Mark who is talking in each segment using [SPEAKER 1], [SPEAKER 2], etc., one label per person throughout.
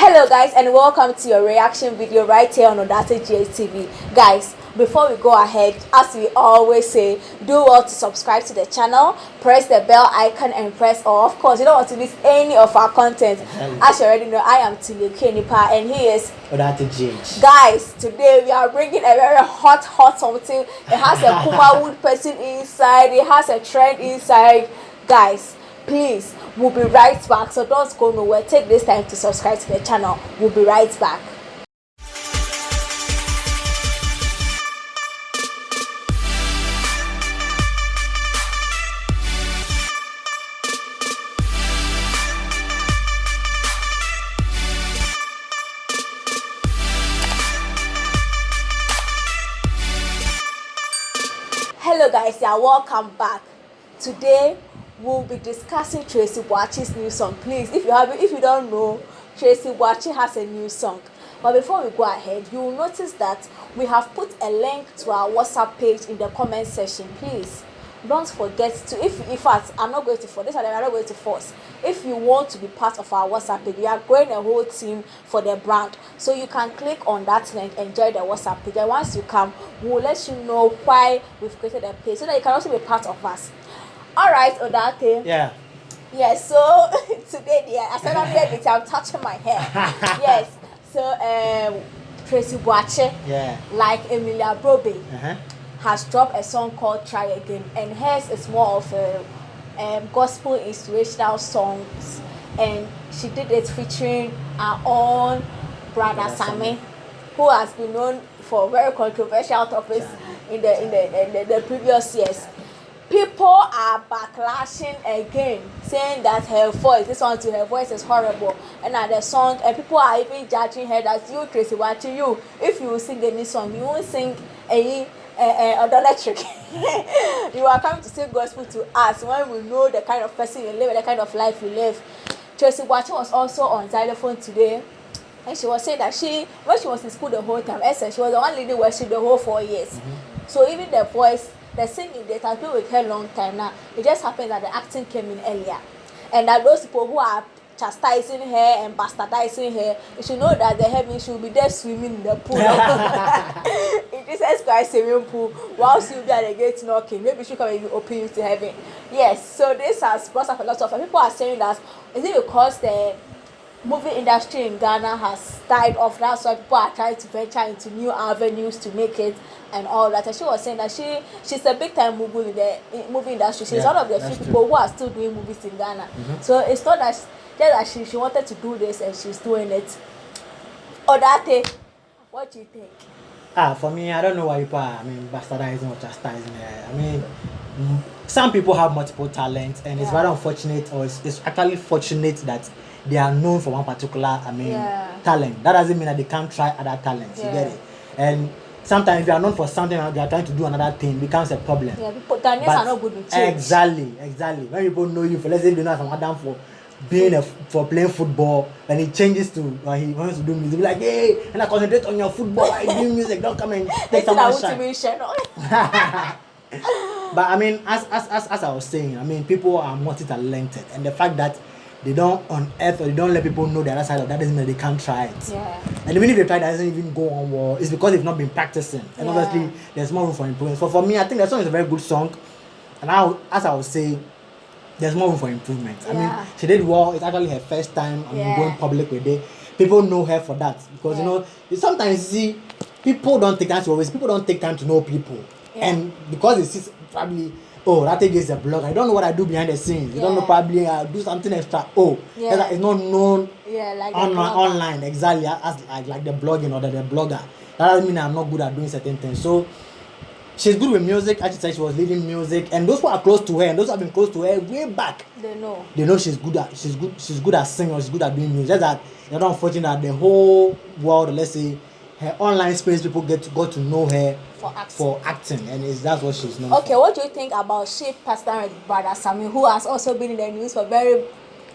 [SPEAKER 1] Hello guys, and welcome to your reaction video right here on Odate TV. Guys, before we go ahead, as we always say, do well to subscribe to the channel, press the bell icon and press all. Of course, you don't want to miss any of our content. As you already know, I am Tracey Boakye and he is
[SPEAKER 2] Odate.
[SPEAKER 1] Guys, today we are bringing a very hot something. It has a Kuma Wood person inside, it has a trend inside. Guys, please, we'll be right back, so don't go nowhere. Take this time to subscribe to the channel. We'll be right back. Hello guys, yeah, welcome back. Today we'll be discussing Tracey Boakye's new song. Please, if you don't know, Tracey Boakye has a new song. But before we go ahead, you will notice that we have put a link to our WhatsApp page in the comment section. Please don't forget to, in fact, I'm not going to force this, I'm not going to force. If you want to be part of our WhatsApp page, we are growing a whole team for the brand, so you can click on that link and join the WhatsApp page. And once you come, we'll let you know why we've created a page, so that you can also be part of us. All right, Odate.
[SPEAKER 2] Yeah.
[SPEAKER 1] Yes. So today, I said I'm touching my hair. Yes. So Tracey Boakye, like Emilia Brobe, has dropped a song called "Try Again," and hers is more of a gospel inspirational songs, and she did it featuring our own brother Sammy, who has been known for very controversial topics in the previous years. People are backlashing again, saying that her voice, her voice is horrible, and that the song, and people are even judging her that you, Tracey Boakye, if you sing any song, you won't sing any idolatry. You are coming to sing gospel to us when we know the kind of person you live, the kind of life you live. Tracey Boakye was also on xylophone today, and she was saying that when she was in school the whole time, she was the one leading worship the whole 4 years. So even the voice, the singing, that has been with her long time now. It just happened that the acting came in earlier, and that those people who are chastising her and bastardizing her, you should know that the heaven should be there swimming in the pool. In Jesus Christ swimming pool, whilst you be at the gate knocking, maybe she can open you to heaven. Yes, so this has brought up a lot of people are saying that is it because the movie industry in Ghana has died off, that's why people are trying to venture into new avenues to make it and all that. And she was saying that she's a big time movie in the movie industry. She's one of the few people who are still doing movies in Ghana. So it's not that she wanted to do this and she's doing it. Odate, what do you think?
[SPEAKER 2] For me, I don't know why people are, bastardizing or chastising her. Some people have multiple talents, and it's very unfortunate, or it's actually fortunate that they are known for one particular, talent. That doesn't mean that they can't try other talents. You get it? And sometimes if you are known for something and they are trying to do another thing, it becomes a problem.
[SPEAKER 1] Yeah, people talents are not good with change.
[SPEAKER 2] Exactly. When people know you for, let's say they know someone done for being for playing football, and he changes to he wants to do music, be like, hey, and I concentrate on your football, I do music, don't come and take someone shine. But as I was saying, people are multi-talented, and the fact that they don't unearth or they don't let people know the other side of that doesn't mean that they can't try it. Yeah. And even if they try, it doesn't even go on well. It's because they've not been practicing. And obviously, there's more room for improvement. For me, I think that song is a very good song. And as I was saying, there's more room for improvement. She did well. It's actually her first time going public with it. People know her for that. Because, sometimes you see, people don't take time to know people. And because it's probably, that thing is a blog. I don't know what I do behind the scenes. You don't know, probably I do something extra. It's not known
[SPEAKER 1] like
[SPEAKER 2] online exactly as like the blogging or the blogger. That doesn't mean I'm not good at doing certain things. So she's good with music. As she said, she was leading music, and those who are close to her and those who have been close to her way back, they know she's good at singing, she's good at doing music. Just that it's not unfortunate that the whole world, let's say, her online space, people got to know her for acting, and that's what she's known
[SPEAKER 1] for. What do you think about she Pastor brother Sammy, who has also been in the news for very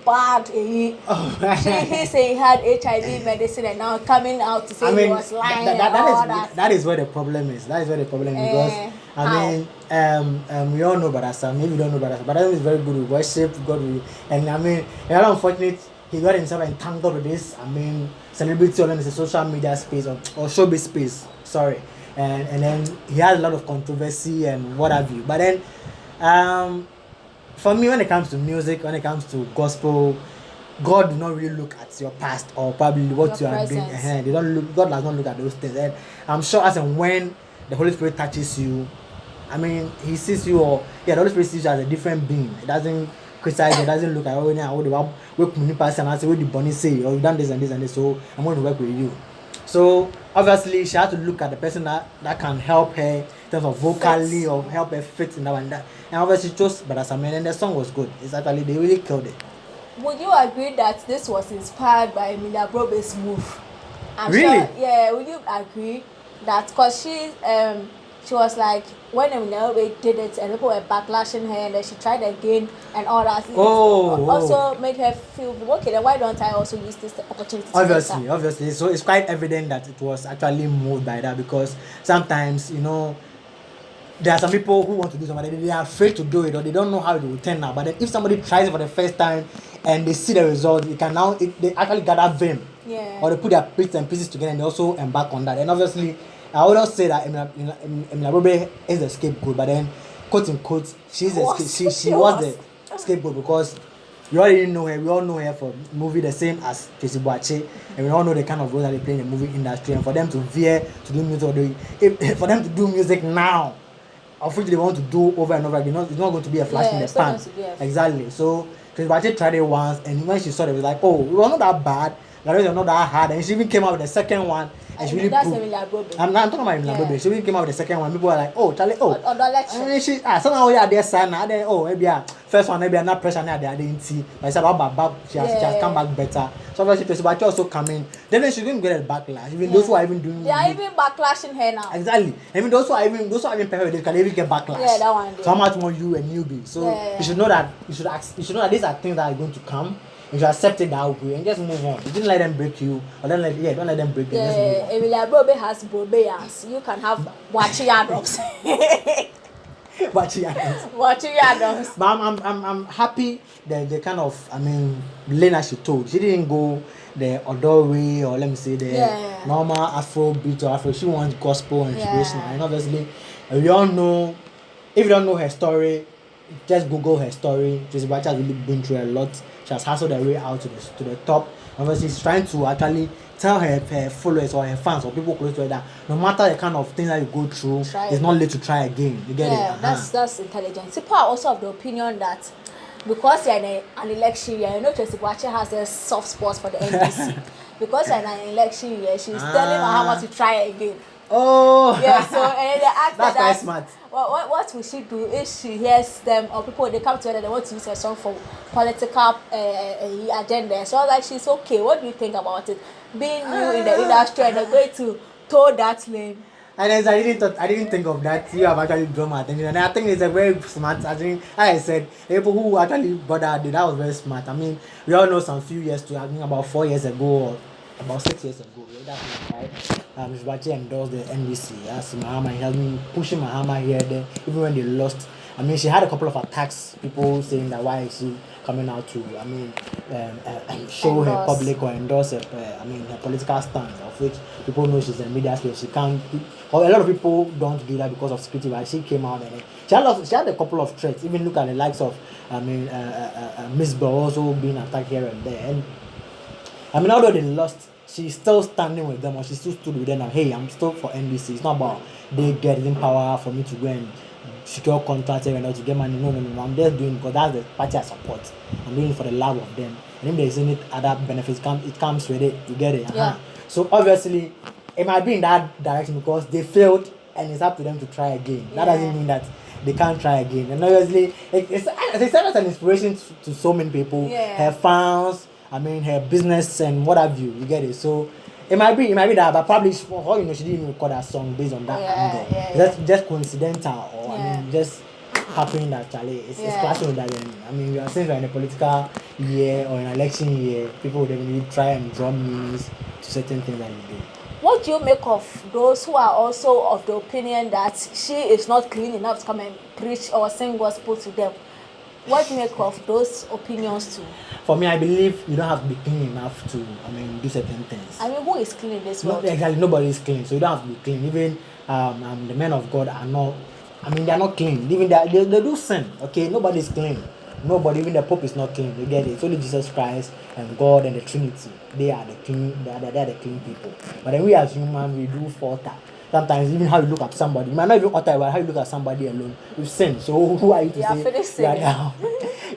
[SPEAKER 1] bad? He said he had HIV medicine and now coming out to say he was lying.
[SPEAKER 2] That is where the problem is. Because we all know Brother Sam. Maybe we don't know Brother Sam. Brother Sam is very good with worship, and unfortunately, he got himself entangled with this, celebrity or let me say social media space or showbiz space, sorry. And then he had a lot of controversy and what have you. But then, for me, when it comes to music, when it comes to gospel, God do not really look at your past or probably what you are doing. They don't look. God does not look at those things. And I'm sure as and when the Holy Spirit touches you, He sees you, or the Holy Spirit sees you as a different being. It doesn't criticize. It doesn't look at work with person and say what the bunny say or you've done this and this and this. So I'm going to work with you. So obviously she had to look at the person that can help her in terms of vocally or help her fit in that and that. And obviously she chose Brother Samuel, and the song was good. It's actually they really killed it.
[SPEAKER 1] Would you agree that this was inspired by Emilia Brobe's move?
[SPEAKER 2] Really?
[SPEAKER 1] Sure, yeah. Would you agree that because she was like when Emilia Brobe did it and people were backlashing her and then she tried again and all that. Also made her feel okay. Then why don't I also use this opportunity?
[SPEAKER 2] Obviously. So it's quite evident that it was actually moved by that because sometimes there are some people who want to do something, they are afraid to do it or they don't know how it will turn out. But then if somebody tries it for the first time and they see the result, they actually gather vim.
[SPEAKER 1] Yeah.
[SPEAKER 2] Or they put their bits and pieces together and they also embark on that. And obviously, I would not say that Emilia Brobe is the scapegoat, but then, quote unquote, she was the scapegoat because you already know her. We all know her for movie the same as Tracey Boakye, and we all know the kind of role that they play in the movie industry. And for them to veer to do music, for them to do music now, of which they want to do over and over again, it's not going to be a flash in the pan. Exactly. So Tracey Boakye tried it once, and when she saw it, it was like, oh, we were not that bad. The rest were not that hard, and she even came out with the second one. And she really
[SPEAKER 1] that's Emilia Brobe.
[SPEAKER 2] I'm talking about Emilia Brobe. She really came out with the second one. People were like, oh, Charlie, oh. Somehow yeah, there's sign now. Then maybe first one maybe not pressure now. They didn't see. But she said she has come back better. So obviously, Tracey Boakye also coming. Then she didn't get a backlash. Even those who are even doing.
[SPEAKER 1] They are even backlashing her now.
[SPEAKER 2] Exactly. Even those who are even perfect with it can even get backlash.
[SPEAKER 1] Yeah, that one.
[SPEAKER 2] So how much more you a newbie? So you should know that you should know that these are things that are going to come. You should accept it that way and just move on. You didn't let them break you, or don't let them break you.
[SPEAKER 1] Yeah, Emilia Brobe has Brobeans. You can have Boakye Adams. Boakye Adams.
[SPEAKER 2] But I'm happy that the kind of lane she told. She didn't go the other way or let me say the normal Afro beat or Afro. She wants gospel and inspirational. And obviously, we all know. If you don't know her story, just Google her story. Tracey Boakye has really been through a lot. She has hustled her way out to the top. Obviously, she's trying to actually tell her followers or her fans or people close to her that no matter the kind of things that you go through, it's not late to try again. You get it?
[SPEAKER 1] That's intelligent. People are also of the opinion that because you're in an election year, Tracey Boakye has a soft spot for the NDC. Because you're in an election year, she's telling Mahama to try again.
[SPEAKER 2] Oh,
[SPEAKER 1] yeah. So and they ask
[SPEAKER 2] that's quite smart.
[SPEAKER 1] What will she do if she hears them or people they come together they want to use her song for political agenda? So I was like, she's okay. What do you think about it? Being new in the industry and they're going to toe that lane.
[SPEAKER 2] And as I didn't think of that. You have actually drawn my attention, and I think it's a very smart. I think, as I said, people who actually bothered that was very smart. I mean, we all know some few years to I think about 4 years ago or about 6 years ago. That's right. Ms. Boakye endorsed the NBC. As Mahama, he has been pushing Mahama here there, even when they lost. I mean, she had a couple of attacks. People saying that why is she coming out to, show her public or endorse her, her political stance, of which people know she's in media space. She can't. Or a lot of people don't do that because of security. But she came out and she had a couple of threats. Even look at the likes of, Miss Bell also being attacked here and there. And although they lost, she's still standing with them, or she still stood with them. And hey, I'm still for NBC. It's not about they getting power for me to go and secure contracts and to get money. No. I'm just doing because that's the party I support. I'm doing it for the love of them. And if there's any other benefits, it comes with it. You get it?
[SPEAKER 1] Yeah.
[SPEAKER 2] So obviously, it might be in that direction because they failed, and it's up to them to try again. That doesn't mean that they can't try again. And obviously, it's an inspiration to so many people.
[SPEAKER 1] Yeah.
[SPEAKER 2] Her fans. Her business and what have you. You get it? So it might be that, but probably for all you know, she didn't even record that song based on that angle. That's just coincidental, or just happening that Charlie it's clashing with that. We are since we're in a political year or an election year, people would definitely try and draw meanings to certain things that you do.
[SPEAKER 1] What do you make of those who are also of the opinion that she is not clean enough to come and preach or sing gospel to them? What do you make of those opinions too?
[SPEAKER 2] For me, I believe you don't have to be clean enough to, do certain things.
[SPEAKER 1] I mean, who is clean in this world?
[SPEAKER 2] Exactly, nobody is clean, so you don't have to be clean. Even the men of God are not. They are not clean. Even they do sin. Okay, nobody is clean. Nobody, even the Pope is not clean. You get it? It's only Jesus Christ and God and the Trinity. They are the clean. They are the clean people. But then we as humans, we do falter. Sometimes even how you look at somebody, you might not even utter about how you look at somebody alone. You sin. So who are you to say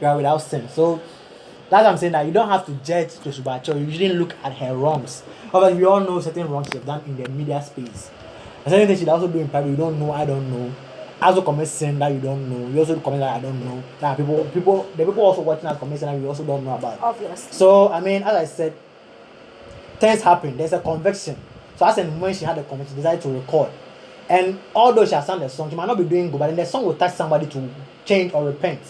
[SPEAKER 2] you are without sin? So that's what I'm saying, that you don't have to judge Tracey Boakye. You shouldn't look at her wrongs. However, we all know certain wrongs she have done in the media space. And certain things she also do in private. You don't know. I don't know. I also commit sin that you don't know. You also commit that I don't know. That the people also watching us commit sin that we also don't know about.
[SPEAKER 1] Obviously.
[SPEAKER 2] So as I said, things happen. There's a conviction. So as and when she had the conviction, she decided to record. And although she has sung the song, she might not be doing good, but then the song will touch somebody to change or repent.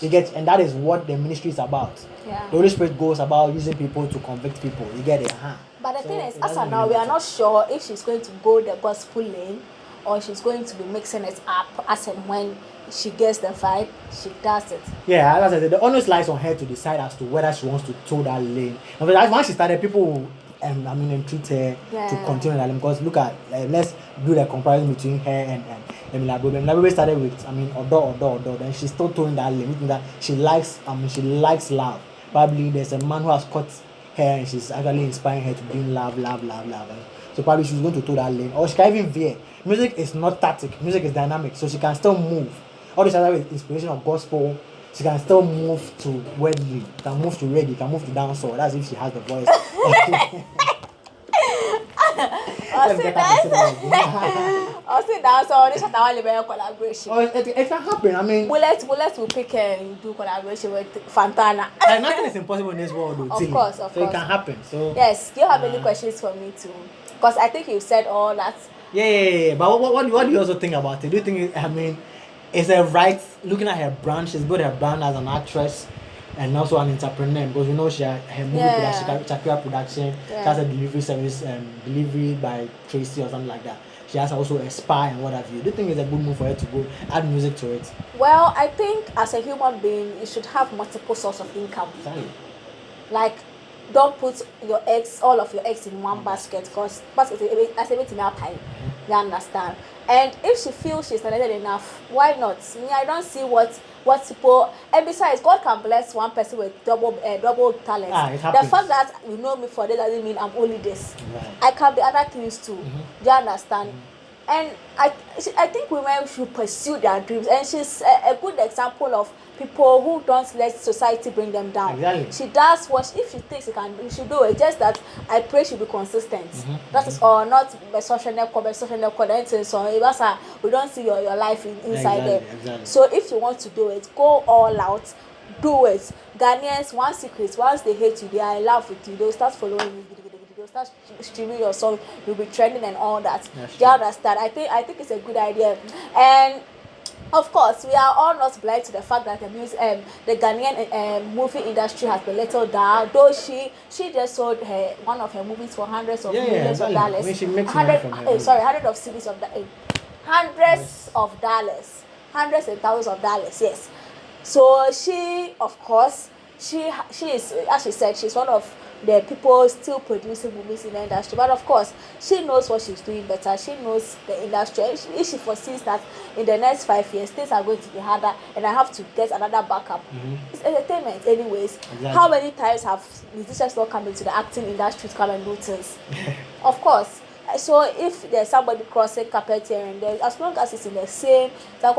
[SPEAKER 2] You get, and that is what the ministry is about.
[SPEAKER 1] Yeah.
[SPEAKER 2] The Holy Spirit goes about using people to convict people. You get it?
[SPEAKER 1] But the thing is, as of now, we are not sure if she's going to go the gospel lane or she's going to be mixing it up as and when she gets the vibe, she does it.
[SPEAKER 2] Yeah, as I said, the onus lies on her to decide as to whether she wants to toe that lane. And once she started, people will entreat her to continue that lane. Because look at, let's do the comparison between her and Emilia Bobe. Emilia Bobe started with, Odo. Then she's still towing that lane, meaning that she likes love. Probably there's a man who has caught her and she's actually inspiring her to bring love. So probably she's going to toe that lane. Or she can even veer. Music is not static. Music is dynamic. So she can still move. All this other with inspiration of gospel, she can still move to worldly. Can move to reggae. Can move to dancehall. That's if she has the voice.
[SPEAKER 1] I'll sit down, so this is our collaboration.
[SPEAKER 2] It can happen.
[SPEAKER 1] We'll pick and do collaboration with Fantana.
[SPEAKER 2] Nothing is impossible in this world, though.
[SPEAKER 1] Of course.
[SPEAKER 2] So it can happen. So
[SPEAKER 1] yes, do you have any questions for me too? Because I think you've said all that.
[SPEAKER 2] Yeah. But what do you also think about it? Do you think is it right looking at her brand? She's built her brand as an actress and also an entrepreneur, because she had her movie production, Chakira production. She has a delivery service, delivery by Tracey or something like that. She has also a spy and what have you. Do you think it's a good move for her to go add music to it?
[SPEAKER 1] Well, I think as a human being, you should have multiple sources of income.
[SPEAKER 2] Exactly.
[SPEAKER 1] Like, don't put all of your eggs in one basket, because basket is a bit in our pie. You understand? And if she feels she's talented enough, why not? I don't see what people. And besides, God can bless one person with double talent. The fact that you know me for this doesn't mean I'm only this.
[SPEAKER 2] Right.
[SPEAKER 1] I can be other things too. Do you understand? And I think women should pursue their dreams, and she's a good example of people who don't let society bring them down.
[SPEAKER 2] Exactly.
[SPEAKER 1] She does what, if she thinks she should do it. Just that I pray she be consistent. That is all, not social network, so we don't see your life inside there.
[SPEAKER 2] Exactly.
[SPEAKER 1] So if you want to do it, go all out, do it. Ghanaians, one secret, once they hate you, they are in love with you, they'll start following you. They'll start streaming your song, you'll be trending and all that. Do you understand? I think it's a good idea. And of course, we are all not blind to the fact that the Ghanaian movie industry has been little down. Though she just sold one of her movies for hundreds of millions of dollars.
[SPEAKER 2] She makes money from her.
[SPEAKER 1] Hundreds of cities of hundreds of dollars, hundreds and thousands of dollars. Yes. So she, of course, she is, as she said, she's one of the people still producing movies in the industry. But of course, she knows what she's doing better. She knows the industry. If she foresees that in the next 5 years, things are going to be harder and I have to get another backup. It's entertainment anyways. Exactly. How many times have musicians not come into the acting industry to come and do things? Of course. So if there's somebody crossing carpet here and there, as long as it's in the same, big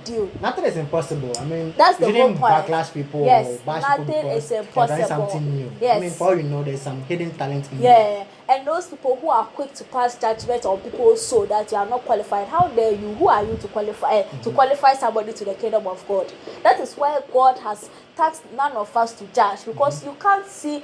[SPEAKER 1] deal.
[SPEAKER 2] Nothing is impossible.
[SPEAKER 1] That's the whole point.
[SPEAKER 2] Backlash people.
[SPEAKER 1] Yes,
[SPEAKER 2] nothing
[SPEAKER 1] is impossible.
[SPEAKER 2] Something new.
[SPEAKER 1] Yes.
[SPEAKER 2] For all you know, there's some hidden talent in you.
[SPEAKER 1] And those people who are quick to pass judgment on people so that you are not qualified, how dare you? Who are you to qualify somebody to the kingdom of God? That is why God has tasked none of us to judge, because you can't see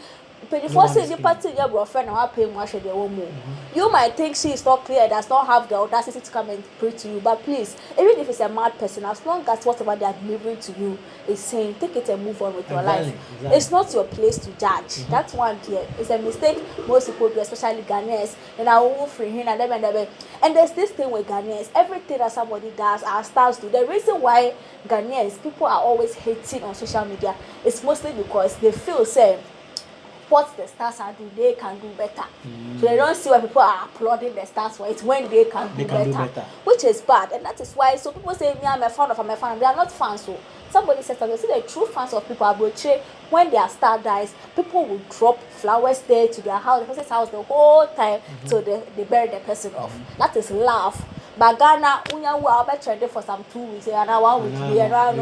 [SPEAKER 1] before saying the party your boyfriend or pay more share the woman. You might think she is not clear, does not have the audacity to come and pray to you, but please, even if it's a mad person, as long as whatever they are delivering to you is saying, take it and move on with your life. Exactly. It's not your place to judge. That's one dear. It's a mistake most people do, especially Ghanaians. And I will free him and them. And there's this thing with Ghanaians. Everything that somebody does, our stars do. The reason why Ghanaians, people are always hating on social media is mostly because they feel, say, what the stars are doing, they can do better. So they don't see why people are applauding the stars for it when they can do better, which is bad. And that is why, so people say, me, I'm a fan of, they are not fans. So somebody says, see, the true fans of people are when their star dies, people will drop flowers there to their house, the person's house the whole time, so they bury the person off. That is love. But Ghana, I'll be trending for some 2 weeks, and I 1 week,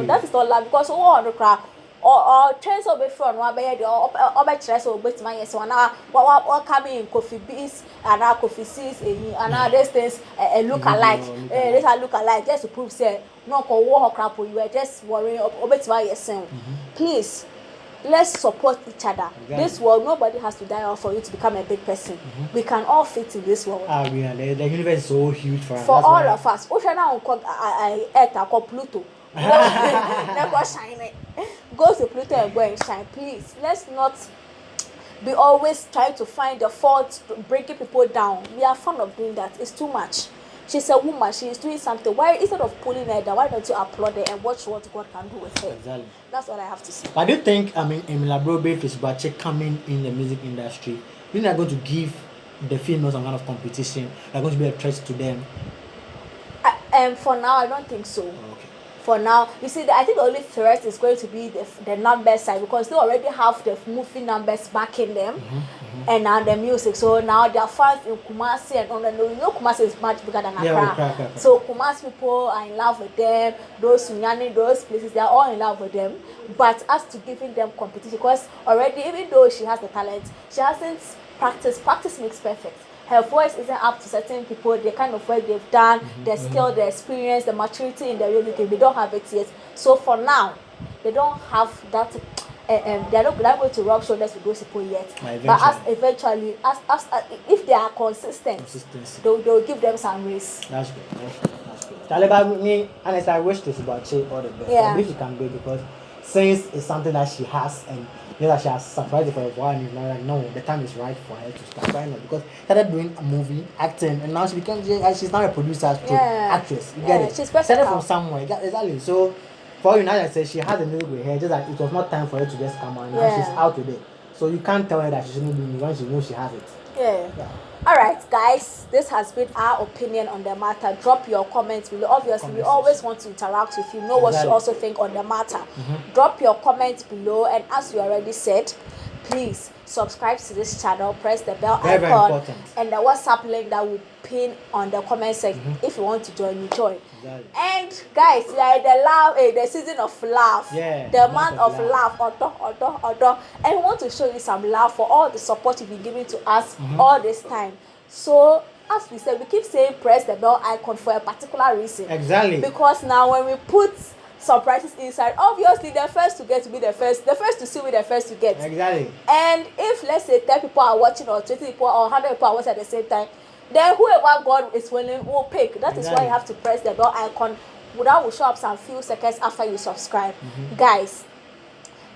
[SPEAKER 1] that is not love, because on the crowd. Or trends will be from one by the other trends will be my yes one what coming in coffee beans and our coffee seeds and other things look alike. Let's look alike just to prove say no call war crap you are just worrying about my yes. Please, let's support each other. This world, nobody has to die off for you to become a big person. We can all fit in this world.
[SPEAKER 2] The universe is so huge for
[SPEAKER 1] all of us. I call Pluto. Never shine. Go to Pluto and go and shine, please. Let's not be always trying to find the fault, breaking people down. We are fond of doing that. It's too much. She's a woman. She is doing something. Why, instead of pulling her down, why don't you applaud her and watch what God can do with her?
[SPEAKER 2] Exactly.
[SPEAKER 1] That's what I have to say.
[SPEAKER 2] But I do think, Emilia Brobe, Tracey Boakye coming in the music industry, you think they're going to give the females some kind of competition? They're going to be a threat to them?
[SPEAKER 1] For now, I don't think so. Okay. For now, you see, I think the only threat is going to be the number side, because they already have the movie numbers backing them, and now the music. So now their fans in Kumasi and on the Kumasi is much bigger than Accra. So Kumasi people are in love with them. Those Sunyani, those places, they are all in love with them. But as to giving them competition, because already, even though she has the talent, she hasn't practiced. Practice makes perfect. Her voice isn't up to certain people, the kind of work they've done, the skill, the experience, the maturity in the music, they don't have it yet. So for now, they don't have that, they're not going to rub shoulders with those people yet. But as eventually, if they are consistent, they'll give them some race.
[SPEAKER 2] That's good. That's good. Taleba, me, honestly, I wish Tracey Boakye all the best. Yeah. I wish she can do it, because since it's something that she has, and that she has surprised for a while, and now like, no, the time is right for her to start. Why not? Because she started doing a movie, acting, and now she's now a producer, actress. You get it? She's started from somewhere. Exactly. So for you now, I said she has a music with her, just like it was not time for her to just come on. Now she's out today. So you can't tell her that she shouldn't be when she knows she has it.
[SPEAKER 1] Yeah. Alright guys, this has been our opinion on the matter. Drop your comments below. Obviously, we always want to interact with you, know what you also think on the matter. Drop your comments below, and as we already said, please subscribe to this channel, press the bell icon, and the WhatsApp link that will pin on the comment section. If you want to join, you join. And guys, we are in the season of love, the month of love, and we want to show you some love for all the support you've been giving to us all this time. So as we said, we keep saying press the bell icon for a particular reason.
[SPEAKER 2] Exactly.
[SPEAKER 1] Because now when we put surprises inside, obviously the first to get to be the first to see with the first to get.
[SPEAKER 2] Exactly.
[SPEAKER 1] And if let's say 10 people are watching, or 20 people or 100 people are watching at the same time, then whoever God is willing will pick. That is why you have to press the bell icon. That will show up some few seconds after you subscribe. Guys,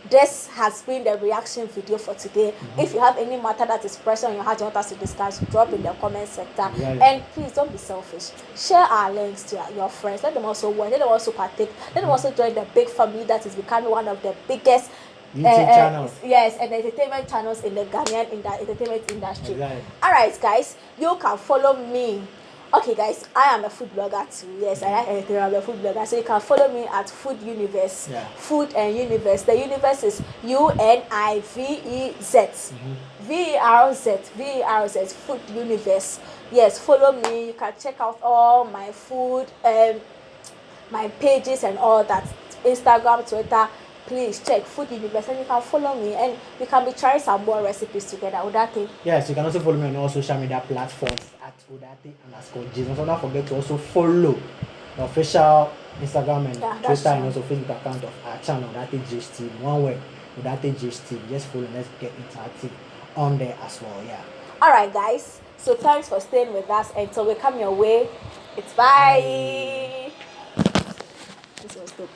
[SPEAKER 1] this has been the reaction video for today. If you have any matter that is pressing on your heart you want us to discuss, drop in the comment section. And please don't be selfish. Share our links to your friends. Let them also watch. Let them also partake. Let them also join the big family that is becoming one of the biggest
[SPEAKER 2] YouTube channels.
[SPEAKER 1] Yes, and entertainment channels in the Ghanaian entertainment industry. Alright guys, you can follow me. Okay guys, I am a food blogger too. Yes, I am a food blogger. So you can follow me at Food Universe. Food and Universe. The universe is UNIVEZ. VERZ. Food Universe. Yes, follow me. You can check out all my food, my pages and all that. Instagram, Twitter. Please check Food Universe, and you can follow me, and we can be trying some more recipes together. Udate.
[SPEAKER 2] Yes, you can also follow me on all social media platforms at Udate_Jesus. So don't forget to also follow the official Instagram and Twitter and also Facebook account of our channel, Udate GST. One word, Udate GST. Just follow, let's get interactive. on there as well. Yeah.
[SPEAKER 1] All right, guys. So thanks for staying with us until we come your way. It's bye. This was good.